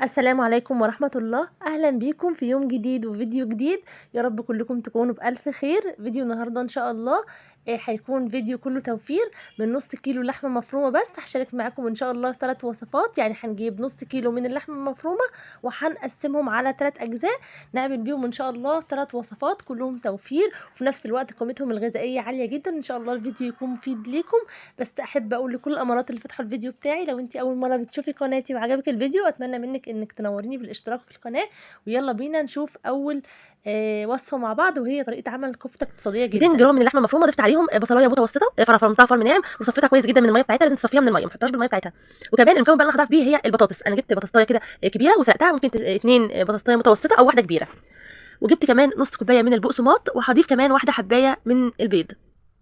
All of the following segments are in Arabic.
السلام عليكم ورحمة الله. أهلا بيكم في يوم جديد وفيديو جديد. يا رب كلكم تكونوا بألف خير. فيديو النهاردة إن شاء الله هيكون فيديو كله توفير من نص كيلو لحمة مفرومة. بس هشارك معاكم إن شاء الله 3 وصفات، يعني هنجيب نص كيلو من اللحمة المفرومة وهنقسمهم على 3 أجزاء نعمل بيهم إن شاء الله 3 وصفات كلهم توفير، وفي نفس الوقت قيمتهم الغذائية عالية جدا. إن شاء الله الفيديو يكون مفيد ليكم. بس أحب أقول لكل الأمارات اللي فاتحة الفيديو بتاعي، لو أنت أول مرة بتشوفي قناتي وعجبك الفيديو أتمنى منك إنك تنوريني بالاشتراك في القناة. ويلا بينا نشوف أول وصفة مع بعض، وهي طريقة عمل كفتة اقتصادية 200 جدا. جرام من اللحمه المفرومه ضفت عليهم بصلايه متوسطه، فرمتها فرم ناعم وصفيتها كويس جدا من الميه بتاعتها. لازم تصفيها من الميه، ما تحطهاش بالميه بتاعتها. وكمان المكون بقى اللي انا هضيف بيه هي البطاطس. انا جبت بطاطسايه كده كبيره وسلقتها، ممكن 2 بطاطسايه متوسطه او واحده كبيره. وجبت كمان نص كوبايه من البقسماط، وهضيف كمان واحده حبايه من البيض،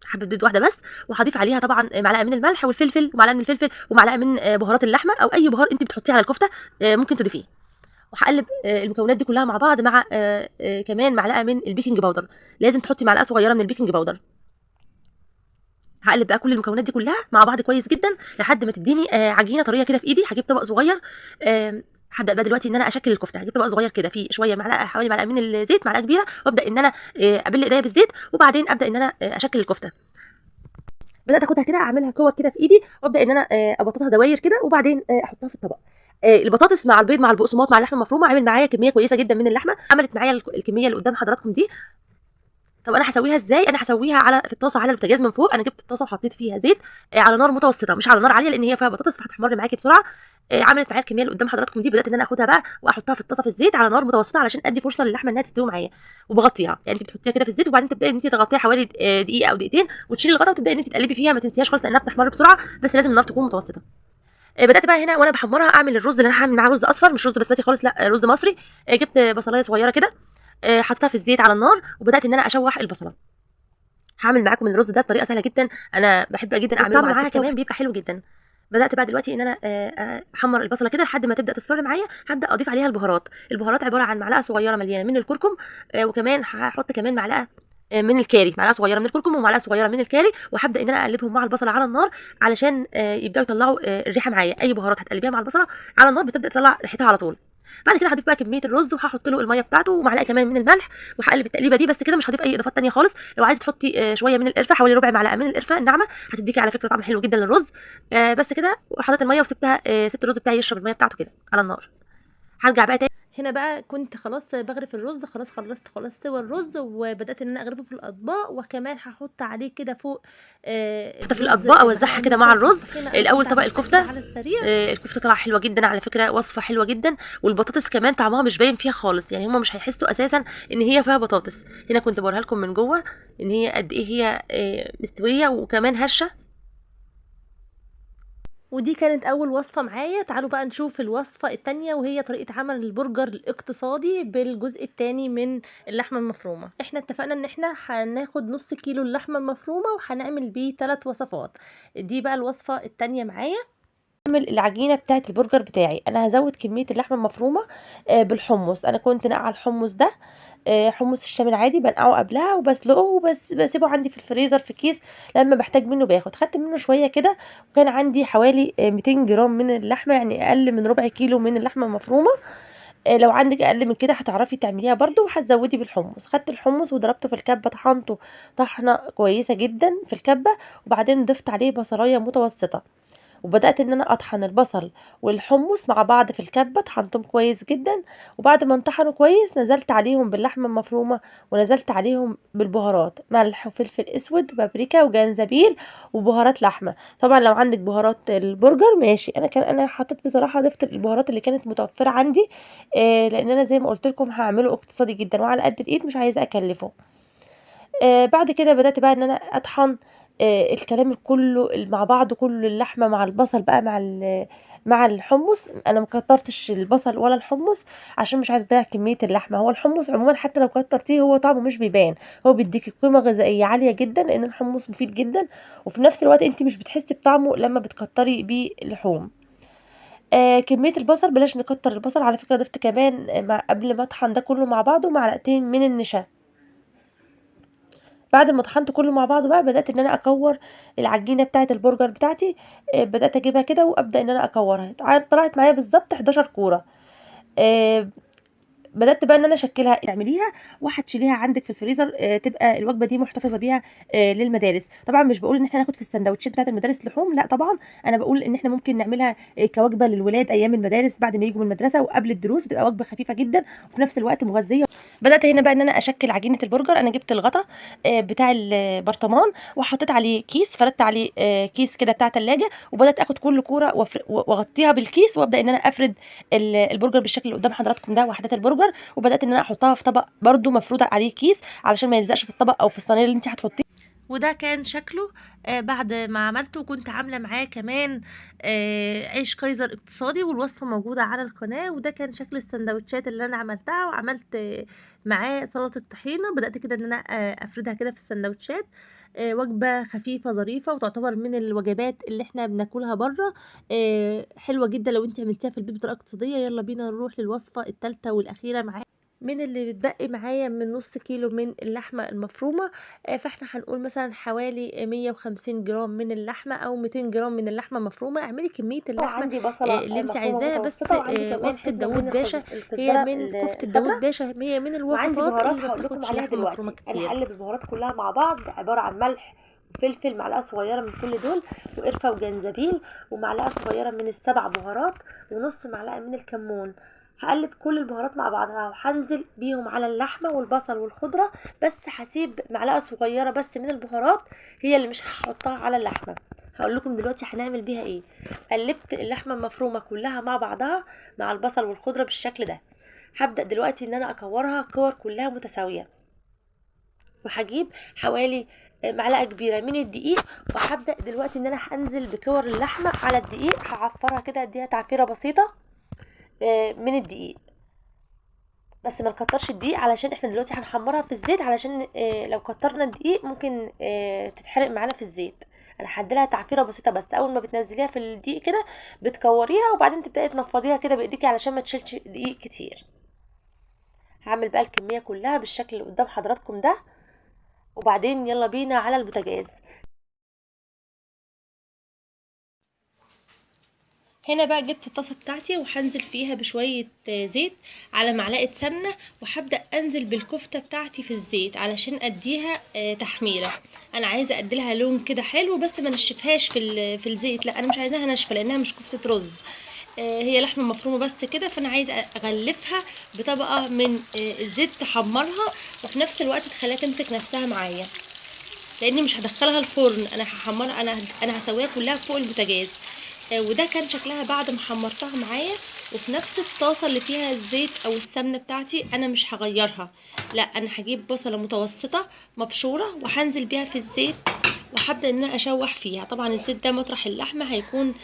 حبه بيض واحده بس. وهضيف عليها طبعا معلقه من الملح والفلفل، ومعلقه من الفلفل، ومعلقه من بهارات اللحمه او اي بهار انت بتحطيه على الكفته ممكن تضيفيه. وهقلب المكونات دي كلها مع بعض مع كمان معلقه من البيكنج باودر. لازم تحطي معلقه صغيره من البيكنج باودر. هقلب بقى كل المكونات دي كلها مع بعض كويس جدا لحد ما تديني عجينه طريه كده في ايدي. هجيب طبق صغير. هبدا بقى دلوقتي ان انا اشكل الكفته. هجيب طبق صغير كده فيه شويه معلقه، حوالي معلقه من الزيت، معلقه كبيره، وابدا ان انا ابل ايديا بالزيت، وبعدين ابدا ان انا اشكل الكفته. بدات اخدها كده اعملها كور كده في ايدي، وابدا ان انا ابططها دواير كده، وبعدين احطها في الطبق. البطاطس مع البيض مع البقسماط مع اللحمه المفرومه عمل معايا كميه كويسه جدا من اللحمه. عملت معايا الكميه اللي قدام حضراتكم دي. طب انا هسويها ازاي؟ انا هسويها في الطاسه على البوتاجاز من فوق. انا جبت الطاسه وحطيت فيها زيت على نار متوسطه، مش على نار عاليه، لان هي فيها بطاطس فهتحمر معاكي بسرعه. عملت معايا الكميه اللي قدام حضراتكم دي. بدات ان انا اخدها بقى واحطها في الطاسه في الزيت على نار متوسطه علشان ادي فرصه للحمه انها تستوي معايا. وبغطيها، يعني انت بتحطيها كده في الزيت وبعدين تبداي ان انت تغطيها حوالي دقيقه او دقيقتين، وتشيلي الغطا وتبداي ان انت تقلبي فيها. ما تنسيهاش خالص لانها بتحمر بسرعه، بس لازم النار تكون متوسطه. بدات بقى هنا وانا بحمرها اعمل الرز اللي انا هعمل معاه رز اصفر، مش رز بسمتي خالص، لا رز مصري. جبت بصلايه صغيره كده، حطيتها في الزيت على النار، وبدات ان انا اشوح البصله. هاعمل معاكم الرز ده بطريقه سهله جدا، انا باحب جدا اعمله والطعم مع معاها الكفته كمان بيبقى حلو جدا. بدات بقى دلوقتي ان انا احمر البصله كده لحد ما تبدا تصفر معايا. هبدا اضيف عليها البهارات. البهارات عباره عن معلقه صغيره مليانه من الكركم، وكمان هحط كمان معلقه من الكاري، معلقه صغيره من الكركم ومعلقه صغيره من الكاري. وهبدا ان انا اقلبهم مع البصله على النار علشان يبداوا يطلعوا الريحه معايا. اي بهارات هتقلبيها مع البصله على النار بتبدا تطلع ريحتها على طول. بعد كده هضيف بقى كميه الرز، وهحط له الميه بتاعته ومعلقه كمان من الملح، وهقلب التقليبه دي بس كده. مش هضيف اي اضافات تانية خالص. لو عايزه تحطي شويه من القرفه، حوالي ربع معلقه من القرفه الناعمه، هتديكي على فكره طعم حلو جدا للرز. بس كده. وحطيت الميه وسبتها، سبت الرز بتاعي يشرب الميه بتاعته كده على النار. هرجع بقى تاني. هنا بقى كنت خلاص بغرف الرز، خلاص خلاص سوى الرز، وبدات ان انا اغرفه في الاطباق، وكمان هحط عليه كده فوق كفته في الرز الاطباق اوزعها كده مع مهروسه في الرز. الطحينه. انا الاول كنت طبق عملتها كده الكفته. على السريع. الكفته طلع حلوه جدا على فكره، وصفه حلوه جدا. والبطاطس كمان طعمها مش باين فيها خالص، يعني هما مش هيحسوا اساسا ان هي فيها بطاطس. هنا كنت بوريها لكم من جوه ان هي قد ايه هي مستويه وكمان هشه. ودي كانت اول وصفة معايا. تعالوا بقى نشوف الوصفة التانية، وهي طريقة عمل البرجر الاقتصادي بالجزء التاني من اللحمة المفرومة. احنا اتفقنا ان احنا هناخد نص كيلو اللحمة المفرومة وهنعمل بيه 3 وصفات. دي بقى الوصفة التانية معايا. اعمل العجينه بتاعه البرجر بتاعي. انا هزود كميه اللحمه المفرومه بالحمص. انا كنت نقع الحمص ده، حمص الشام العادي، بنقعه قبلها وبسلقه وبس بسيبه عندي في الفريزر في كيس. لما بحتاج منه باخد. خدت منه شويه كده، وكان عندي حوالي 200 جرام من اللحمه، يعني اقل من ربع كيلو من اللحمه المفرومه. لو عندك اقل من كده هتعرفي تعمليها برضو، وهتزودي بالحمص. خدت الحمص وضربته في الكبه، طحنته طحنه كويسه جدا في الكبه، وبعدين ضفت عليه بصلايه متوسطه. وبدأت ان انا اطحن البصل والحمص مع بعض في الكبة، طحنتهم كويس جدا. وبعد ما انطحنوا كويس نزلت عليهم باللحمة المفرومة، ونزلت عليهم بالبهارات، ملح وفلفل اسود وبابريكا وجنزبيل وبهارات لحمة. طبعا لو عندك بهارات البرجر ماشي. انا حطيت بصراحة، ضفت البهارات اللي كانت متوفرة عندي، لان انا زي ما قلت لكم هعمله اقتصادي جدا وعلى قد الايد، مش عايزة اكلفه. بعد كده بدأت بقى إن أنا أطحن الكلام كله مع بعضه، كل اللحمة مع البصل بقى مع الحمص. أنا ما كترتش البصل ولا الحمص عشان مش عايزة أضيع كمية اللحمة. هو الحمص عموما حتى لو كترتيه هو طعمه مش بيبان، هو بيديكي قيمة غذائية عالية جدا، لأن الحمص مفيد جدا. وفي نفس الوقت انت مش بتحسي بطعمه لما بتكتري بيه اللحوم. كمية البصل بلاش نكتر البصل على فكرة. ضفت كمان قبل ما اطحن ده كله مع بعضه معلقتين من النشا. بعد ما طحنت كله مع بعضه بقى، بدأت ان انا اكور العجينة بتاعة البرجر بتاعتي. بدأت اجيبها كده وابدأ ان انا اكورها. طلعت معايا بالظبط 11 كورة. بدات بقى ان انا اشكلها تعمليها وهتشيليها عندك في الفريزر، تبقى الوجبه دي محتفظه بيها للمدارس. طبعا مش بقول ان احنا ناخد في السندوتشات بتاعه المدارس لحوم، لا طبعا، انا بقول ان احنا ممكن نعملها كوجبه للولاد ايام المدارس بعد ما يجوا من المدرسه وقبل الدروس، بتبقى وجبه خفيفه جدا وفي نفس الوقت مغذيه. بدات هنا بقى ان انا اشكل عجينه البرجر. انا جبت الغطا بتاع البرطمان وحطيت عليه كيس، فردت عليه كيس كده بتاع ثلاجه، وبدات اخد كل كوره واغطيها بالكيس وابدا ان انا افرد البرجر بالشكل اللي قدام حضراتكم ده، وحدات البرجر، وبدات ان انا احطها في طبق برده مفروض عليه كيس علشان ما يلزقش في الطبق او في الصينيه اللي انت هتحطيه. وده كان شكله بعد ما عملته. كنت عامله معاه كمان عيش كايزر اقتصادي، والوصفه موجوده على القناه. وده كان شكل السندوتشات اللي انا عملتها، وعملت معاه سلطه طحينه. بدات كده ان انا افردها كده في السندوتشات. وجبه خفيفه ظريفه، وتعتبر من الوجبات اللي احنا بناكلها بره. حلوه جدا لو انت عملتيها في البيت بطريقه اقتصاديه. يلا بينا نروح للوصفه الثالثه والاخيره معاها من اللي بتبقي معايا من نص كيلو من اللحمة المفرومة. فاحنا هنقول مثلا حوالي 150 جرام من اللحمة او 200 جرام من اللحمة المفرومة. اعملي كمية اللحمة وعندي بصله اللي انت مفرومه عايزاها. بس متوسطه، وعندي كمان وصفة حزمه من داوود باشا هي الكزبره من كفتة داوود الخضراء، باشا، هي من وعندي الوصفات بهارات اللي ما هقول لكم بتاخدش عليها لحمة مفرومة دلوقتي. انا كتير. هقلب البهارات كلها مع بعض، عباره عن ملح وفلفل معلقه صغيره من كل دول، وقرفه وجنزبيل، ومعلقه صغيره من السبع بهارات، ونص معلقه من الكمون. هقلب كل البهارات مع بعضها وهنزل بيهم على اللحمه والبصل والخضره، بس هسيب معلقه صغيره بس من البهارات هي اللي مش هحطها على اللحمه. هقول لكم دلوقتي هنعمل بيها ايه. قلبت اللحمه المفرومه كلها مع بعضها مع البصل والخضره بالشكل ده. هبدأ دلوقتي ان انا اكورها كور كلها متساوية، وهجيب حوالي معلقة كبيرة من الدقيق، وهبدأ دلوقتي ان انا هنزل بكور اللحمة على الدقيق، هعفرها كده اديها تعفيرة بسيطة من الدقيق. بس ما نكترش الدقيق علشان احنا دلوقتي هنحمرها في الزيت، علشان لو كترنا الدقيق ممكن تتحرق معانا في الزيت. انا هديلها تعفيره بسيطه بس. اول ما بتنزليها في الدقيق كده بتكوريها، وبعدين تبداي تنفضيها كده بايديكي علشان ما تشيلش دقيق كتير. هعمل بقى الكميه كلها بالشكل اللي قدام حضراتكم ده، وبعدين يلا بينا على البوتاجاز. هنا بقى جبت الطاسه بتاعتي وهنزل فيها بشويه زيت على معلقه سمنه، وهبدا انزل بالكفته بتاعتي في الزيت علشان اديها تحميره. انا عايزه اديلها لون كده حلو، بس ما نشفهاش في الزيت، لا انا مش عايزاها ناشفه لانها مش كفته رز. هي لحمه مفرومه بس كده، فانا عايزه اغلفها بطبقه من الزيت تحمرها، وفي نفس الوقت تخليها تمسك نفسها معايا، لاني مش هدخلها الفرن، انا هحمرها، انا هسويها كلها فوق البوتاجاز. وده كان شكلها بعد ما حمرتها معايا. وفي نفس الطاسه اللي فيها الزيت او السمنه بتاعتي انا مش هغيرها، لا انا هجيب بصله متوسطه مبشوره وهنزل بيها في الزيت، وهبدا ان انا اشوح فيها. طبعا الزيت ده مطرح اللحمه هيكون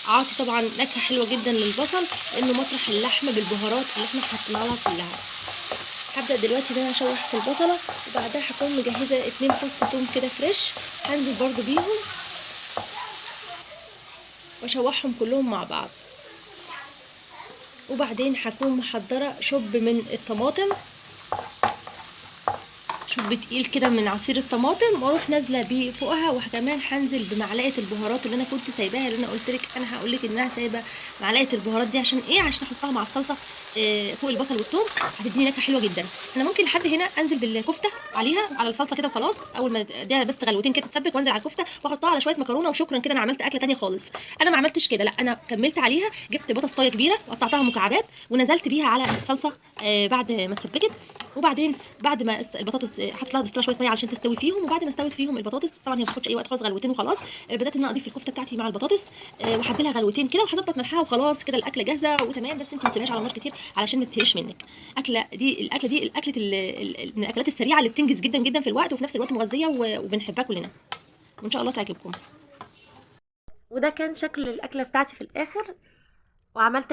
عاطي طبعا نكهه حلوه جدا للبصل، لانه مطرح اللحمه بالبهارات اللي احنا حطينا لها كلها. هبدا دلوقتي ان انا اشوح في البصله، وبعدها هكون مجهزه 2 فص ثوم كده فريش، هنزل برضو بيهم واشوحهم كلهم مع بعض. وبعدين هكون محضره شوب من الطماطم، شوب تقيل كده من عصير الطماطم، واروح نازله بيه فوقها. وكمان هنزل بمعلقه البهارات اللي انا كنت سايباها، اللي انا قلت لك انا هقول لك ان انا سايبه معلقه البهارات دي عشان ايه، عشان احطها مع الصلصه فوق البصل والثوم، هتديني نكهه حلوه جدا. انا ممكن لحد هنا انزل بالكفته عليها على الصلصه كده وخلاص، اول ما اديها بس غلوتين كده تتسبك، وانزل على الكفته واحطها على شويه مكرونه وشكرا كده، انا عملت اكله تانية خالص. انا ما عملتش كده، لا انا كملت عليها، جبت بطاطسايه كبيره وقطعتها مكعبات ونزلت بيها على الصلصه بعد ما اتسبكت. وبعدين بعد ما البطاطس حطيت لها شويه ميه علشان تستوي فيهم، وبعد ما استوت فيهم البطاطس، طبعا هي ما بتاخدش اي وقت خالص، غلوتين وخلاص. بدات ان انا اضيف الكفته بتاعتي مع البطاطس وهدي لها غلوتين كده، وهظبط ملحها وخلاص كده الاكله جاهزه وتمام. بس انت ما تسيبهاش على النار كتير علشان ما تهريش منك. الاكله دي من الاكلات السريعه اللي بتنجز جدا جدا في الوقت، وفي نفس الوقت مغذيه وبنحبها كلنا، وان شاء الله تعجبكم. وده كان شكل الاكله بتاعتي في الاخر، وعملت